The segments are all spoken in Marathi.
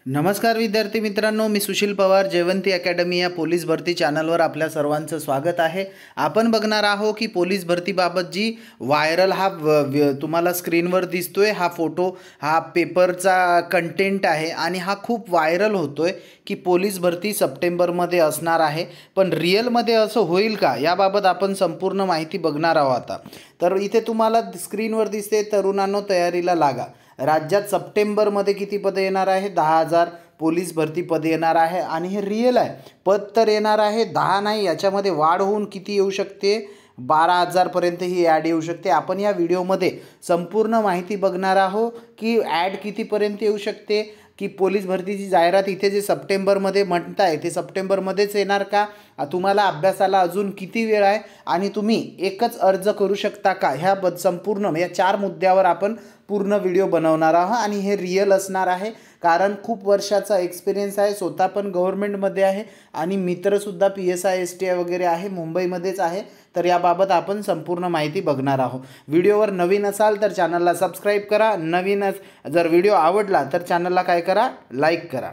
नमस्कार विद्यार्थी मित्रांनो, मी सुशील पवार जयवंती अकॅडमी या पोलीस भरती चॅनलवर आपल्या सर्वांचं स्वागत आहे। आपण बघणार आहोत की पोलीस भरतीबाबत जी व्हायरल तुम्हाला स्क्रीनवर दिसतोय हा फोटो, हा पेपरचा कंटेंट आहे आणि हा खूप व्हायरल होतोय की पोलीस भरती सप्टेंबरमध्ये असणार आहे। पण रिअलमध्ये असं होईल का याबाबत आपण संपूर्ण माहिती बघणार आहोत आता। तर इथे तुम्हाला स्क्रीनवर दिसते, तरुणांनो तयारीला लागा। राज्यात सप्टेंबरमध्ये किती पदे येणार आहे? 10,000 पोलीस भरती पदे येणार आहे आणि हे रिअल आहे। पद तर येणार आहे 10 नाही, याच्यामध्ये वाढ होऊन किती येऊ शकते? 12,000 पर्यंत ही ॲड येऊ शकते। आपण या व्हिडिओमध्ये संपूर्ण माहिती बघणार आहोत की ॲड कितीपर्यंत येऊ शकते, की पोलीस भरतीची जाहिरात इथे जे सप्टेंबरमध्ये म्हणताय ते सप्टेंबरमध्येच येणार का? तुम्हाला अभ्यासाला अजून किती वेळ आहे आणि तुम्ही एकच अर्ज करू शकता का? ह्या संपूर्ण या 4 मुद्द्यावर आपण पूर्ण व्हिडिओ बनवणार आहोत आणि हे रिअल असणार आहे, कारण खूप वर्षाचा एक्सपिरियन्स आहे। स्वतः पण गव्हर्नमेंटमध्ये आहे आणि मित्रसुद्धा PSI STI वगैरे आहे, मुंबईमध्येच आहे। तर याबाबत आपण संपूर्ण माहिती बघणार आहोत। व्हिडिओवर नवीन असाल तर चॅनलला सबस्क्राईब करा, जर व्हिडिओ आवडला तर चॅनलला काय करा, लाईक करा।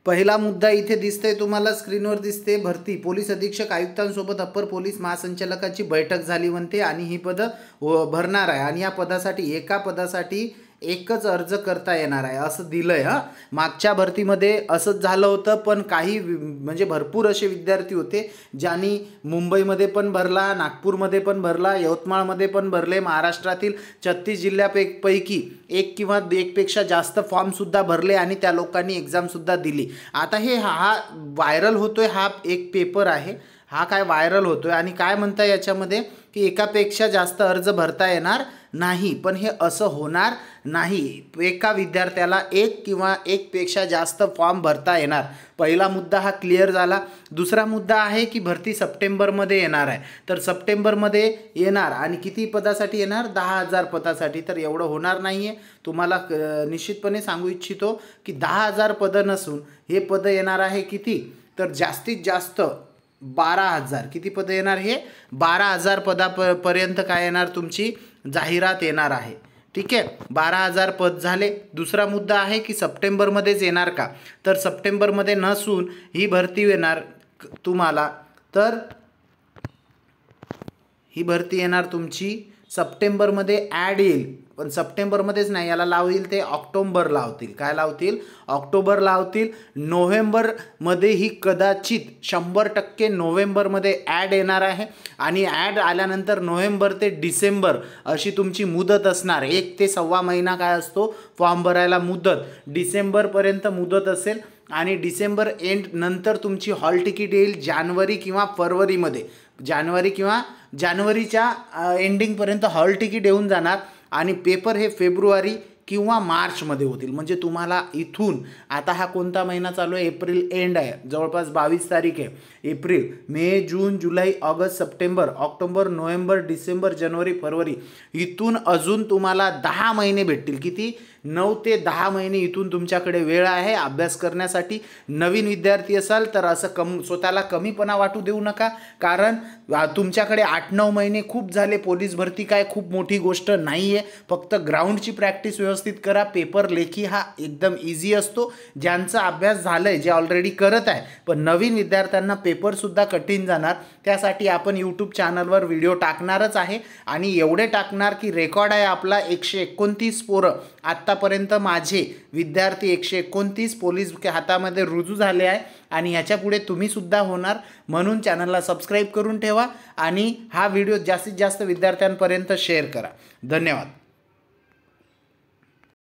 पहिला मुद्दा इथे दिसतंय तुम्हाला स्क्रीनवर दिसते, भरती पोलीस अधीक्षक आयुक्तांसोबत अप्पर पोलीस महासंचालकाची बैठक झाली म्हणते आणि ही पदं भरणार आहे आणि या पदासाठी एका पदासाठी एकच अर्ज करता येणार आहे असं दिलंय। मागच्या भरतीमध्ये असंच झालं होतं, पण काही म्हणजे भरपूर असे विद्यार्थी होते ज्यांनी मुंबईमध्ये पण भरला, नागपूरमध्ये पण भरला, यवतमाळमध्ये पण भरले, महाराष्ट्रातील 36 जिल्ह्यापैकी एक किंवा एकपेक्षा जास्त फॉर्मसुद्धा भरले आणि त्या लोकांनी एक्झामसुद्धा दिली। आता हा व्हायरल होतोय, हा एक पेपर आहे, हा काय व्हायरल होतोय आणि काय म्हणताय याच्यामध्ये की एकापेक्षा जास्त अर्ज भरता येणार नाही। पण हे असं होणार नाही, एका विद्यार्थ्याला एक किंवा एकपेक्षा जास्त फॉर्म भरता येणार। पहिला मुद्दा हा क्लिअर झाला। दुसरा मुद्दा आहे की भरती सप्टेंबरमध्ये येणार आहे, तर सप्टेंबरमध्ये येणार आणि किती पदासाठी येणार? 10,000 पदासाठी। तर एवढं होणार नाही आहे, तुम्हाला निश्चितपणे सांगू इच्छितो की 10,000 पदं नसून हे पदं येणार आहे किती? तर जास्तीत जास्त 12,000। किती पदं येणार? हे 12,000 पदापर्यंत काय येणार, तुमची जाहिरात येणार आहे। ठीक आहे, 12,000 पद झाले। दुसरा मुद्दा आहे की सप्टेंबरमध्येच येणार का? तर सप्टेंबरमध्ये नसून ही भरती येणार तुम्हाला, तर ही भरती येणार तुमची सप्टेंबरमध्ये ॲड येईल, पण सप्टेंबरमध्येच नाही, याला लावतील ते ऑक्टोबर लावतील। काय लावतील? ऑक्टोबर लावतील। नोव्हेंबरमध्ये ही कदाचित 100% नोव्हेंबरमध्ये ॲड येणार आहे आणि ॲड आल्यानंतर नोव्हेंबर ते डिसेंबर अशी तुमची मुदत असणार। 1 ते सव्वा महिना काय असतो फॉर्म भरायला मुदत, डिसेंबरपर्यंत मुदत असेल आणि डिसेंबर एंड नंतर तुमची हॉल तिकीट येईल जानेवारी किंवा फरवरीमध्ये। जानेवारीच्या एंडिंगपर्यंत हॉल तिकीट येऊन जाणार आणि पेपर हे फेब्रुवारी किंवा मार्चमध्ये होतील। म्हणजे तुम्हाला इथून आता हा कोणता महिना चालू आहे? एप्रिल एंड आहे, जवळपास 22 तारीख आहे। April, May, June, July, August, September, October, November, December, जानेवारी, फरवरी, इथून अजून तुम्हाला 10 महिने भेटतील। किती? 9 ते 10 महिने इथून तुमच्याकडे वेळ आहे अभ्यास करण्यासाठी। नवीन विद्यार्थी असाल तर असं स्वतःला कमीपणा वाटू देऊ नका, कारण तुमच्याकडे 8-9 महिने खूप झाले। पोलीस भरती काय खूप मोठी गोष्ट नाही आहे, फक्त ग्राउंडची प्रॅक्टिस व्यवस्थित करा। पेपर लेखी हा एकदम इझी असतो, ज्यांचा अभ्यास झाला आहे, जे ऑलरेडी करत आहे। पण नवीन विद्यार्थ्यांना पेपरसुद्धा कठीण जाणार, त्यासाठी आपण यूट्यूब चॅनलवर व्हिडिओ टाकणारच आहे आणि एवढे टाकणार की रेकॉर्ड आहे आपला 129 पोरं आत्तापर्यंत माझे विद्यार्थी 129 पोलीस हातामध्ये रुजू झाले आहे आणि ह्याच्या पुढे तुम्हीसुद्धा होणार। म्हणून चॅनलला सबस्क्राईब करून ठेवा आणि हा व्हिडिओ जास्तीत जास्त विद्यार्थ्यांपर्यंत शेअर करा। धन्यवाद।